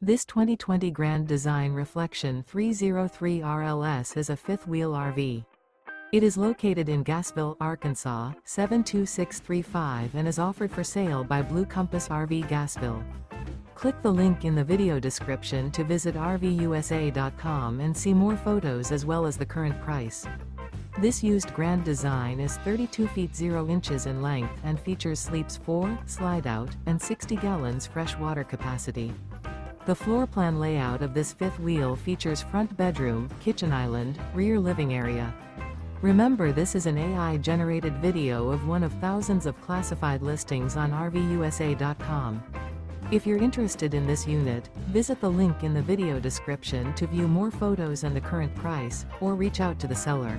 This 2020 Grand Design Reflection 303 RLS is a fifth-wheel RV. It is located in Gassville, Arkansas, 72635 and is offered for sale by Blue Compass RV Gassville. Click the link in the video description to visit RVUSA.com and see more photos as well as the current price. This used Grand Design is 32 feet 0 inches in length and features sleeps 4, slide-out, and 60 gallons fresh water capacity. The floor plan layout of this fifth wheel features front bedroom, kitchen island, rear living area. Remember, this is an AI-generated video of one of thousands of classified listings on RVUSA.com. If you're interested in this unit, visit the link in the video description to view more photos and the current price, or reach out to the seller.